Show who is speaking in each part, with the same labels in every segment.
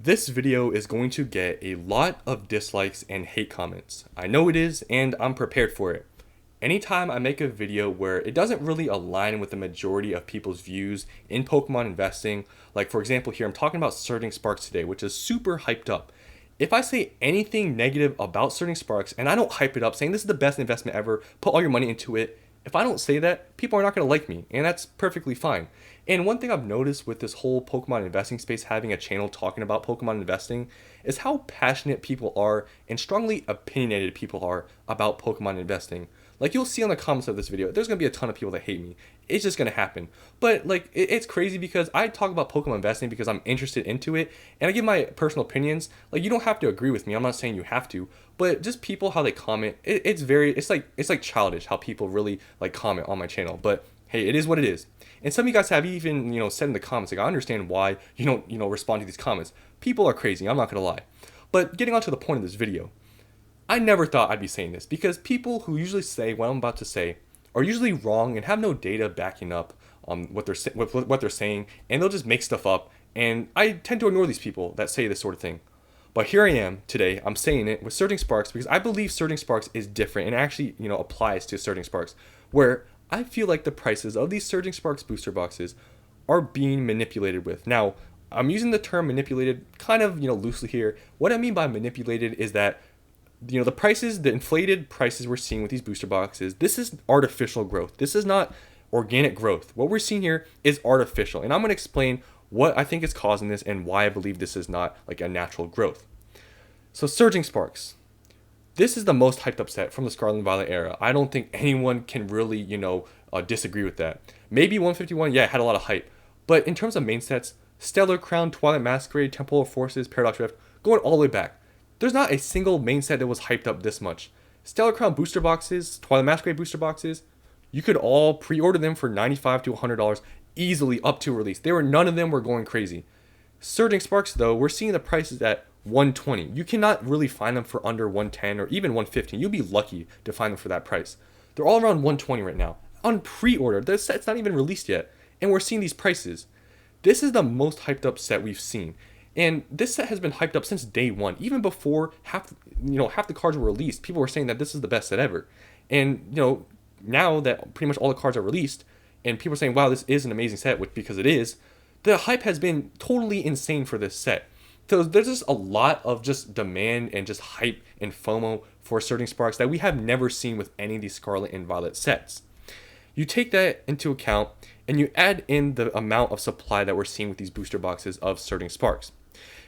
Speaker 1: This video is going to get a lot of dislikes and hate comments. I know it is, and I'm prepared for it. Anytime I make a video where it doesn't really align with the majority of people's views in Pokemon investing, like for example here I'm talking about Surging Sparks today, which is super hyped up. If I say anything negative about Surging Sparks and I don't hype it up saying this is the best investment ever, put all your money into it, if I don't say that, people are not going to like me, and that's perfectly fine. And one thing I've noticed with this whole Pokemon investing space, having a channel talking about Pokemon investing, is how passionate people are and strongly opinionated people are about Pokemon investing. Like you'll see on the comments of this video, there's going to be a ton of people that hate me. It's just going to happen. But like it's crazy because I talk about Pokemon investing because I'm interested into it and I give my personal opinions. Like you don't have to agree with me. I'm not saying you have to, but just people how they comment, it's like childish how people really like comment on my channel. But hey, it is what it is. And some of you guys have even, said in the comments, like I understand why you don't, respond to these comments. People are crazy, I'm not going to lie. But getting on to the point of this video, I never thought I'd be saying this because people who usually say what I'm about to say are usually wrong and have no data backing up what they're saying, and they'll just make stuff up. And I tend to ignore these people that say this sort of thing. But here I am today. I'm saying it with Surging Sparks because I believe Surging Sparks is different and actually applies to Surging Sparks, where I feel like the prices of these Surging Sparks booster boxes are being manipulated with. Now, I'm using the term manipulated kind of loosely here. What I mean by manipulated is that the prices, the inflated prices we're seeing with these booster boxes, this is artificial growth. This is not organic growth. What we're seeing here is artificial. And I'm going to explain what I think is causing this and why I believe this is not like a natural growth. So Surging Sparks. This is the most hyped up set from the Scarlet and Violet era. I don't think anyone can really, disagree with that. Maybe 151, yeah, it had a lot of hype. But in terms of main sets, Stellar Crown, Twilight Masquerade, Temple of Forces, Paradox Rift, going all the way back. There's not a single main set that was hyped up this much. Stellar Crown booster boxes, Twilight Masquerade booster boxes, you could all pre-order them for $95 to $100 easily up to release. None of them were going crazy. Surging Sparks though, we're seeing the prices at $120. You cannot really find them for under $110 or even $115. You'll be lucky to find them for that price. They're all around $120 right now. On pre-order, the set's not even released yet, and we're seeing these prices. This is the most hyped up set we've seen. And this set has been hyped up since day one. Even before half the cards were released, people were saying that this is the best set ever. And now that pretty much all the cards are released, and people are saying, wow, this is an amazing set, which because it is, the hype has been totally insane for this set. So there's just a lot of just demand and just hype and FOMO for Surging Sparks that we have never seen with any of these Scarlet and Violet sets. You take that into account and you add in the amount of supply that we're seeing with these booster boxes of Surging Sparks.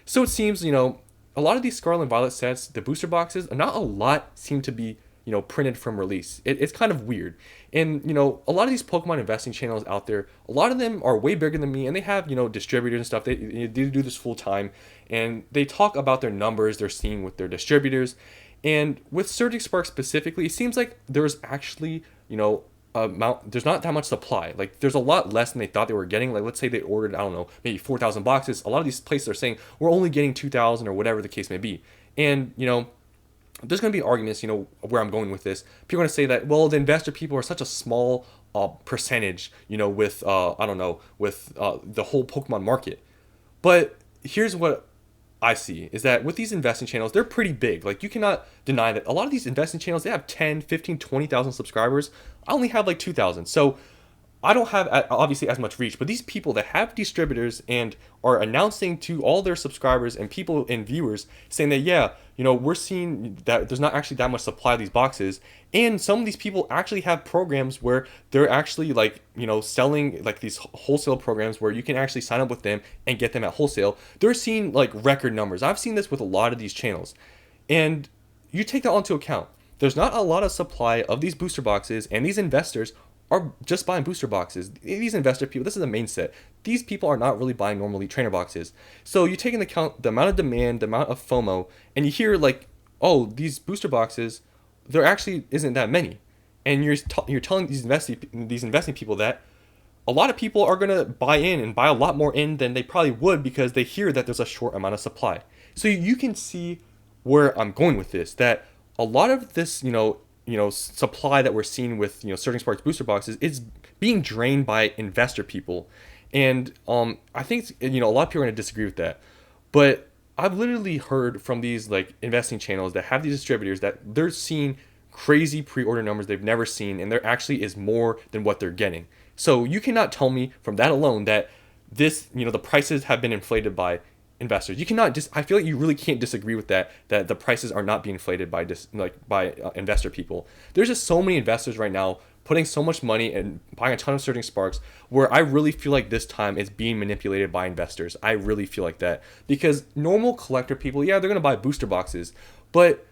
Speaker 1: So it seems, a lot of these Scarlet and Violet sets, the booster boxes, not a lot seem to be, printed from release. It's kind of weird. And, a lot of these Pokemon investing channels out there, a lot of them are way bigger than me and they have, distributors and stuff. They do this full time and they talk about their numbers they're seeing with their distributors. And with Surging Sparks specifically, it seems like there's actually, there's not that much supply. Like there's a lot less than they thought they were getting. Like let's say they ordered, I don't know, maybe 4,000 boxes. A lot of these places are saying we're only getting 2,000 or whatever the case may be. And, there's going to be arguments, where I'm going with this. People are going to say that, well, the investor people are such a small percentage, with, with the whole Pokemon market. But here's what I see is that with these investing channels, they're pretty big. Like you cannot deny that a lot of these investing channels, they have 10, 15, 20,000 subscribers. I only have like 2,000. So I don't have obviously as much reach, but these people that have distributors and are announcing to all their subscribers and people and viewers saying that, yeah, we're seeing that there's not actually that much supply of these boxes. And some of these people actually have programs where they're actually like, selling like these wholesale programs where you can actually sign up with them and get them at wholesale. They're seeing like record numbers. I've seen this with a lot of these channels. And you take that onto account. There's not a lot of supply of these booster boxes, and these investors are just buying booster boxes. These investor people, this is the main set. These people are not really buying normal elite trainer boxes. So you take into account the amount of demand, the amount of FOMO, and you hear like, oh, these booster boxes, there actually isn't that many. And you're telling these investing people that a lot of people are going to buy in and buy a lot more in than they probably would because they hear that there's a short amount of supply. So you can see where I'm going with this, that a lot of this, supply that we're seeing with, Surging Sparks booster boxes is being drained by investor people. And I think, a lot of people are going to disagree with that. But I've literally heard from these like investing channels that have these distributors that they're seeing crazy pre-order numbers they've never seen, and there actually is more than what they're getting. So you cannot tell me from that alone that this, the prices have been inflated by investors. You cannot just, I feel like you really can't disagree with that the prices are not being inflated by investor people. There's just so many investors right now putting so much money and buying a ton of Surging Sparks, where I really feel like this time it's being manipulated by investors. I really feel like that, because normal collector people, yeah, they're gonna buy booster boxes, but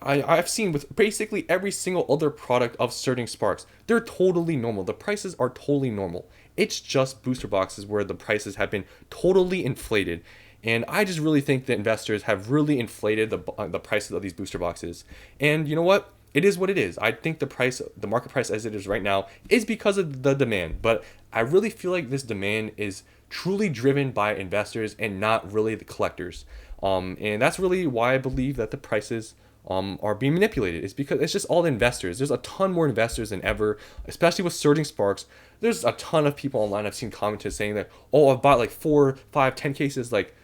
Speaker 1: I've seen with basically every single other product of Surging Sparks, they're totally normal. The prices are totally normal. It's just booster boxes where the prices have been totally inflated. And I just really think that investors have really inflated the prices of these booster boxes. And you know what? It is what it is. I think the market price as it is right now, is because of the demand. But I really feel like this demand is truly driven by investors and not really the collectors. And that's really why I believe that the prices are being manipulated. It's because it's just all the investors. There's a ton more investors than ever, especially with Surging Sparks. There's a ton of people online I've seen commenters saying that, oh, I've bought like 4, 5, 10 cases. Like,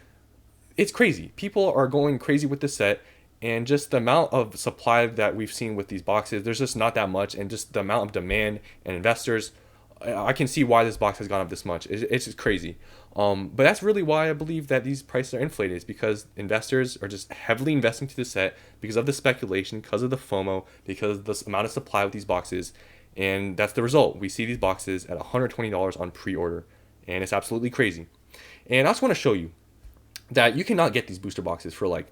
Speaker 1: it's crazy. People are going crazy with this set, and just the amount of supply that we've seen with these boxes, there's just not that much, and just the amount of demand and investors, I can see why this box has gone up this much. It's just crazy. But that's really why I believe that these prices are inflated, is because investors are just heavily investing to the set because of the speculation, because of the FOMO, because of the amount of supply with these boxes. And that's the result. We see these boxes at $120 on pre-order, and it's absolutely crazy. And I just want to show you that you cannot get these booster boxes for like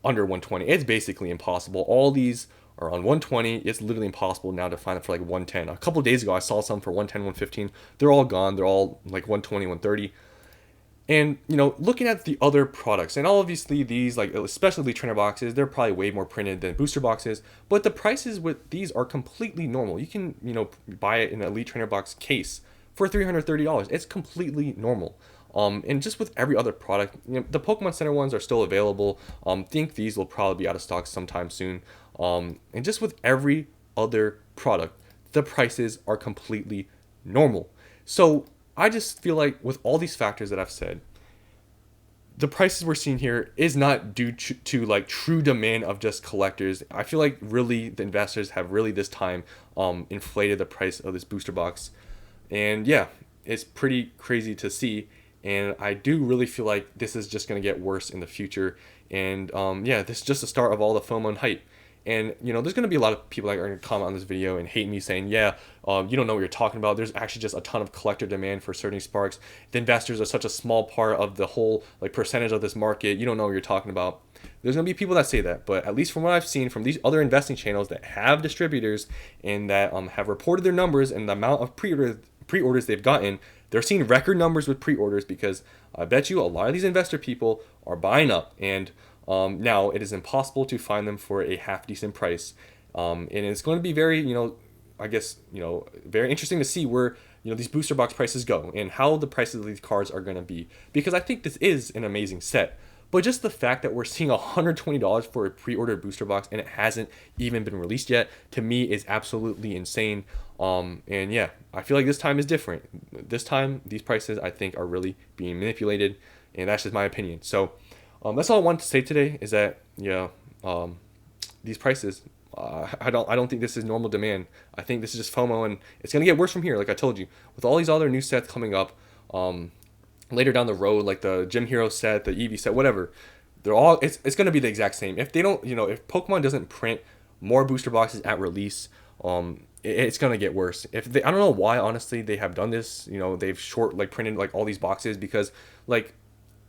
Speaker 1: under 120. It's basically impossible. All these are on 120. It's literally impossible now to find them for like 110. A couple of days ago, I saw some for 110, 115. They're all gone. They're all like 120, 130. And, looking at the other products, and obviously these, like especially trainer boxes, they're probably way more printed than booster boxes, but the prices with these are completely normal. You can, buy an Elite Trainer Box case for $330. It's completely normal. And just with every other product, the Pokemon Center ones are still available. Think these will probably be out of stock sometime soon. And just with every other product, the prices are completely normal. So I just feel like with all these factors that I've said, the prices we're seeing here is not due to like true demand of just collectors. I feel like really the investors have really this time inflated the price of this booster box. And yeah, it's pretty crazy to see. And I do really feel like this is just going to get worse in the future. And yeah, this is just the start of all the FOMO and hype. And, there's going to be a lot of people that are going to comment on this video and hate me saying, yeah, you don't know what you're talking about. There's actually just a ton of collector demand for Surging Sparks. The investors are such a small part of the whole like percentage of this market. You don't know what you're talking about. There's going to be people that say that. But at least from what I've seen from these other investing channels that have distributors and that have reported their numbers and the amount of pre-orders they've gotten, they're seeing record numbers with pre-orders, because I bet you a lot of these investor people are buying up. And now it is impossible to find them for a half decent price. And it's going to be very, very interesting to see where, these booster box prices go and how the prices of these cards are going to be. Because I think this is an amazing set. But just the fact that we're seeing $120 for a pre-ordered booster box and it hasn't even been released yet, to me is absolutely insane. And yeah, I feel like this time is different. This time, these prices I think are really being manipulated, and that's just my opinion. So that's all I wanted to say today, is that these prices, I don't think this is normal demand. I think this is just FOMO, and it's gonna get worse from here. Like I told you, with all these other new sets coming up later down the road, like the Gym Hero set, the Eevee set, whatever, they're all it's gonna be the exact same. If they don't, if Pokemon doesn't print more booster boxes at release, it's gonna get worse. I don't know why, honestly, they have done this. They've printed like all these boxes, because like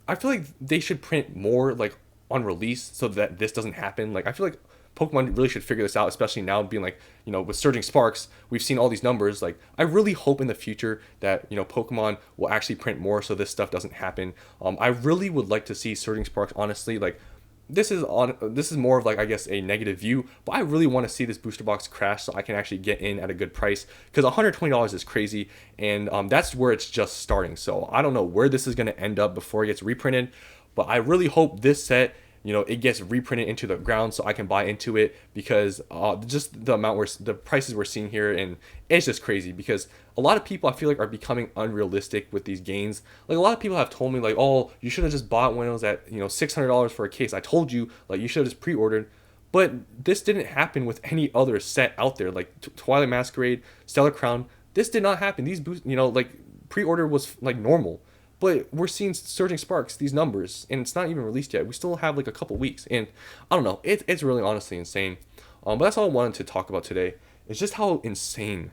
Speaker 1: I feel like they should print more like on release so that this doesn't happen. Like I feel like Pokemon really should figure this out, especially now being like, with Surging Sparks, we've seen all these numbers. Like I really hope in the future that, Pokemon will actually print more so this stuff doesn't happen. I really would like to see Surging Sparks, honestly, like this is more of like, I guess, a negative view, but I really want to see this booster box crash so I can actually get in at a good price, because $120 is crazy, and that's where it's just starting. So I don't know where this is going to end up before it gets reprinted, but I really hope this set, it gets reprinted into the ground so I can buy into it, because just the amount the prices we're seeing here, and it's just crazy, because a lot of people I feel like are becoming unrealistic with these gains. Like, a lot of people have told me like, oh, you should have just bought when it was at $600 for a case. I told you, like, you should have just pre-ordered. But this didn't happen with any other set out there, like Twilight Masquerade, Stellar Crown. This did not happen. These boosts, like, pre-order was like normal. But we're seeing Surging Sparks, these numbers, and it's not even released yet. We still have like a couple weeks, and I don't know. It's really honestly insane. But that's all I wanted to talk about today. It's just how insane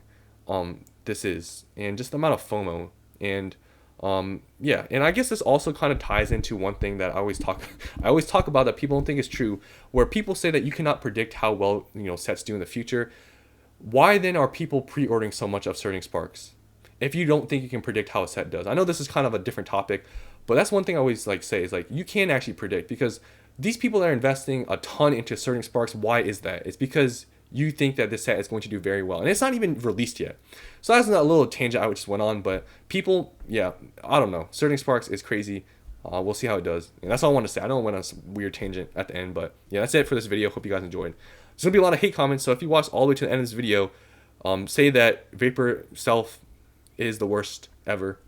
Speaker 1: this is, and just the amount of FOMO, and yeah. And I guess this also kind of ties into one thing that I always talk about that people don't think is true, where people say that you cannot predict how well sets do in the future. Why then are people pre-ordering so much of Surging Sparks if you don't think you can predict how a set does? I know this is kind of a different topic, but that's one thing I always like say is like, you can actually predict, because these people that are investing a ton into Surging Sparks, why is that? It's because you think that this set is going to do very well, and it's not even released yet. So that's a little tangent I just went on, but people, yeah, I don't know. Surging Sparks is crazy. We'll see how it does. And that's all I want to say. I don't went on some weird tangent at the end, but yeah, that's it for this video. Hope you guys enjoyed. There's going to be a lot of hate comments, so if you watch all the way to the end of this video, say that Vapor Stealth is the worst ever.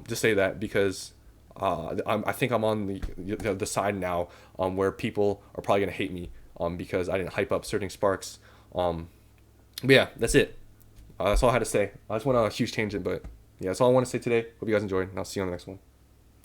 Speaker 1: Just say that, because I think I'm on the side now where people are probably going to hate me because I didn't hype up Surging Sparks. But yeah, that's it. That's all I had to say. I just went on a huge tangent, but yeah, that's all I want to say today. Hope you guys enjoyed, and I'll see you on the next one.